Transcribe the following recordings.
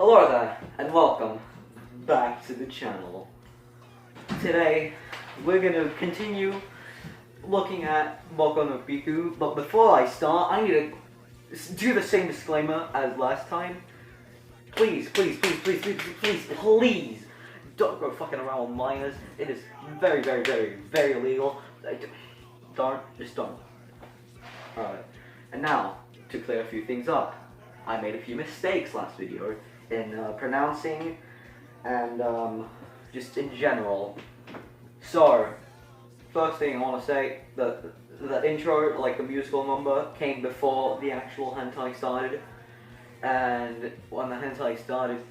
Hello there, and welcome back to the channel. Today, we're gonna continue looking at boku no pico, but before I start, I need to do the same disclaimer as last time. Please, don't go fucking around with minors. It is very illegal. Just don't. Alright, and now, to clear a few things up, I made a few mistakes last video in pronouncing and just in general. So, first thing I want to say, the intro, like the musical number, came before the actual hentai started, and when the hentai started,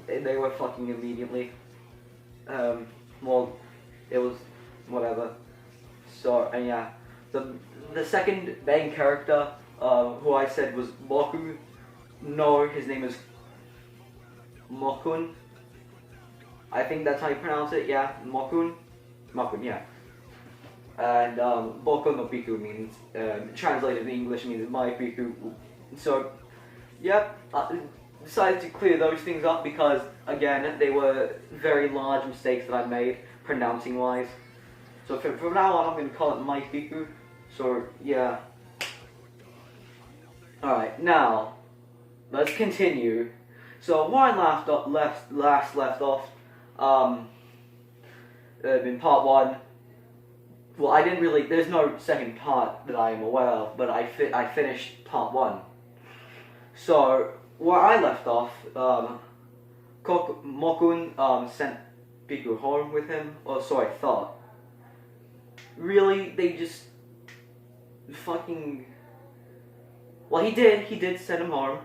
they were fucking immediately. Well, it was whatever. So, and yeah, the second main character, who I said was boku, no, his name is Mokun. I think that's how you pronounce it, yeah, Mokun, yeah. And boku no pico means, translated in English means my pico. So, yep, I decided to clear those things up because, again, they were very large mistakes that I made, pronouncing wise. So from now on, I'm going to call it my pico. So, yeah. Alright, now, let's continue. So, where I last left off, in part 1, well, I didn't really, there's no second part that I am aware of, but I finished part 1. So, where I left off, Mokun sent Piku home with him, or so I thought. Really, they just fucking, well, he did send him home.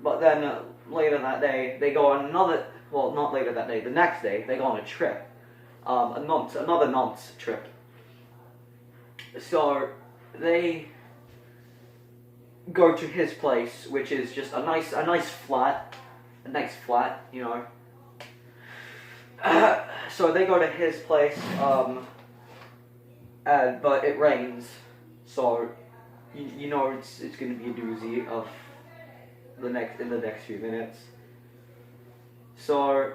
But then later that day, they go on another, well, not later that day, the next day, they go on a trip. Another nonce trip. So, they go to his place, which is just a nice flat, you know. So they go to his place, but it rains, so you know it's gonna be a doozy of in the next few minutes. So,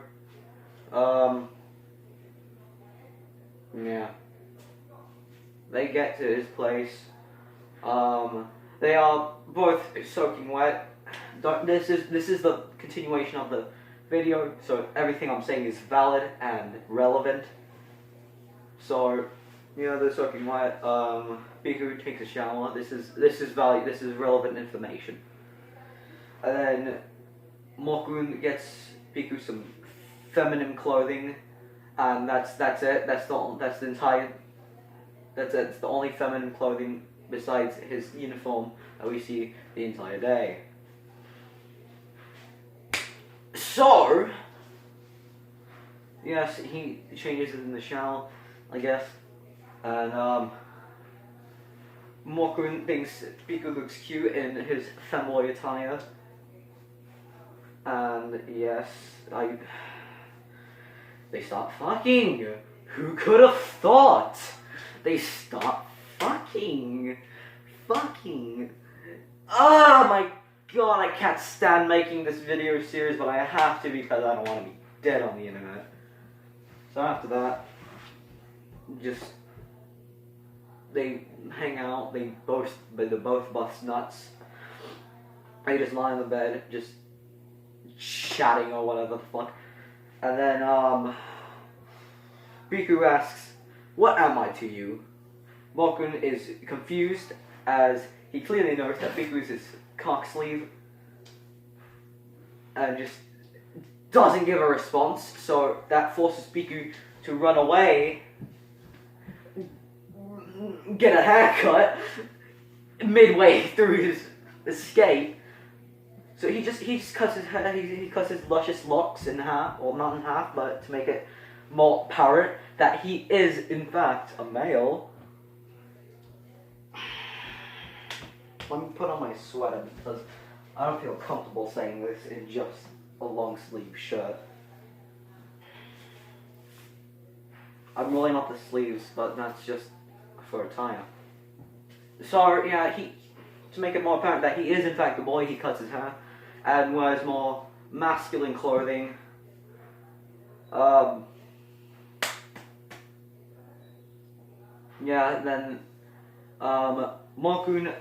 yeah, they get to his place. They are both soaking wet. This is the continuation of the video, so everything I'm saying is valid and relevant. So, you know, they're soaking wet. Piku takes a shower. This is relevant information. And then Mokun gets Piku some feminine clothing, and that's it. That's the only feminine clothing besides his uniform that we see the entire day. So, yes, he changes in the shower, I guess, and Mokun thinks Piku looks cute in his femboy attire, and yes, they start fucking. Who could have thought? They start fucking. Oh my god, I can't stand making this video series, but I have to because I don't want to be dead on the internet. So after that, they hang out, they both bust nuts. They just lie on the bed, just chatting or whatever the fuck. And then, Piku asks, "What am I to you?" Mokun is confused, as he clearly knows that Piku is his cock sleeve, and just doesn't give a response, so that forces Piku to run away, get a haircut, midway through his escape. So he just cuts his hair, he cuts his luscious locks in half, or not in half, but to make it more apparent that he is, in fact, a male. Let me put on my sweater because I don't feel comfortable saying this in just a long sleeve shirt. I'm rolling off the sleeves, but that's just for a tie-up. So, yeah, he to make it more apparent that he is in fact a boy, he cuts his hair and wears more masculine clothing. Yeah, then Mokun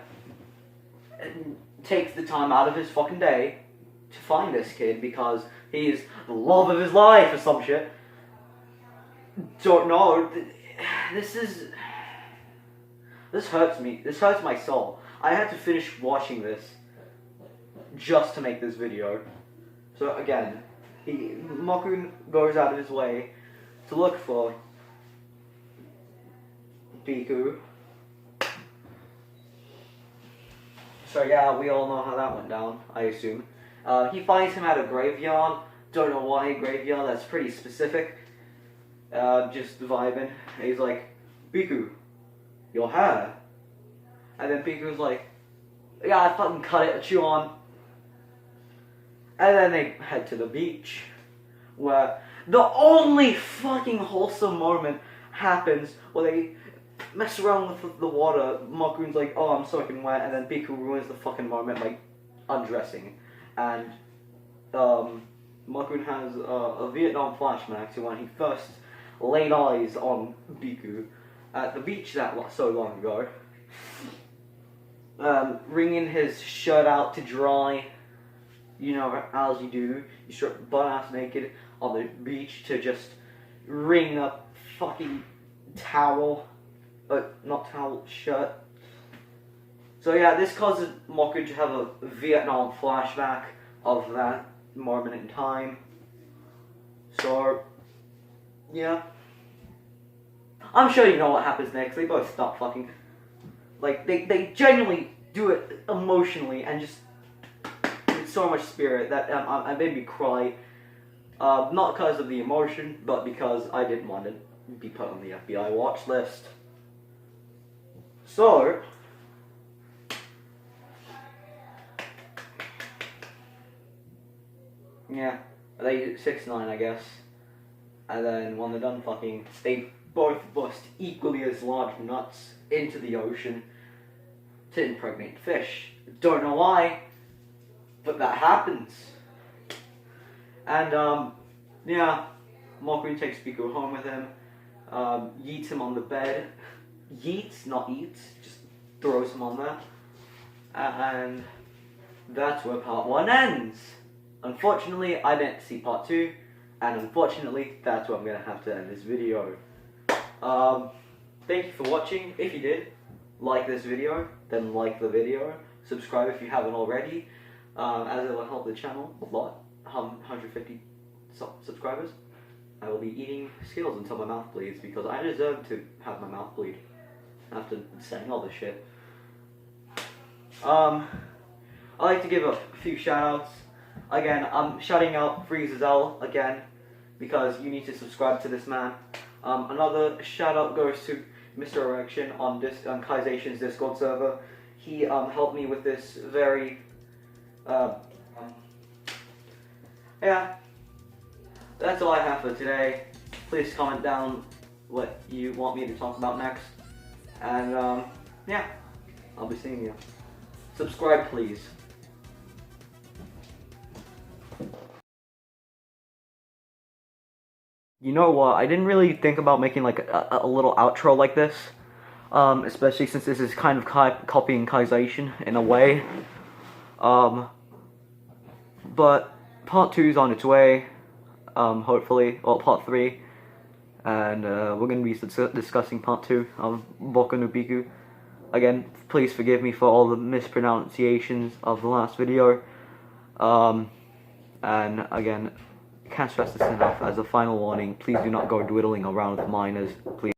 takes the time out of his fucking day to find this kid because he's the love of his life or some shit. Don't know. This hurts me. This hurts my soul. I had to finish watching this just to make this video. So again, Mokun goes out of his way to look for Pico. So yeah, we all know how that went down, I assume. He finds him at a graveyard. Don't know why a graveyard, that's pretty specific. Just vibing. And he's like, Pico, your hair? And then Piku's like, yeah, I fucking cut it, chew on. And then they head to the beach, where the only fucking wholesome moment happens where they mess around with the water. Mokun's like, oh, I'm soaking wet, and then Pico ruins the fucking moment by undressing. And Mokun has a Vietnam flashback to when he first laid eyes on Pico at the beach that so long ago. Wringing his shirt out to dry, you know, as you do. You strip butt-ass naked on the beach to just wring a fucking towel. Not towel, shirt. So yeah, this causes Mokun to have a Vietnam flashback of that moment in time. So, yeah. I'm sure you know what happens next. They both stop fucking. Like, they genuinely do it emotionally and just with so much spirit that it made me cry. Not because of the emotion, but because I didn't want to be put on the FBI watch list. So, yeah, they 6'9", I guess. And then when they're done fucking, they both bust equally as large nuts into the ocean to impregnate fish. Don't know why, but that happens. And yeah, Mokun takes Pico home with him, yeets him on the bed. Yeets, not eats, just throws him on there. And that's where part 1 ends. Unfortunately, I didn't see part 2, and unfortunately, that's where I'm going to have to end this video. Thank you for watching. If you did like this video, then like the video. Subscribe if you haven't already, as it will help the channel a lot. 150 subscribers. I will be eating Skittles until my mouth bleeds, because I deserve to have my mouth bleed after saying all this shit. I like to give a few shout-outs. Again, I'm shouting out Freezezel again, because you need to subscribe to this man. Another shout-out goes to Mr. Erection on Kaization's Discord server. He helped me with this very... yeah. That's all I have for today. Please comment down what you want me to talk about next. And, yeah. I'll be seeing you. Subscribe, please. You know what? I didn't really think about making like a little outro like this. Especially since this is kind of copying Kaization in a way. But part 2 is on its way. Hopefully, or part 3. And we're going to be discussing part 2 of Boku no Pico. Again, please forgive me for all the mispronunciations of the last video. And again, can't stress this enough. As a final warning, please do not go dwiddling around with minors, please.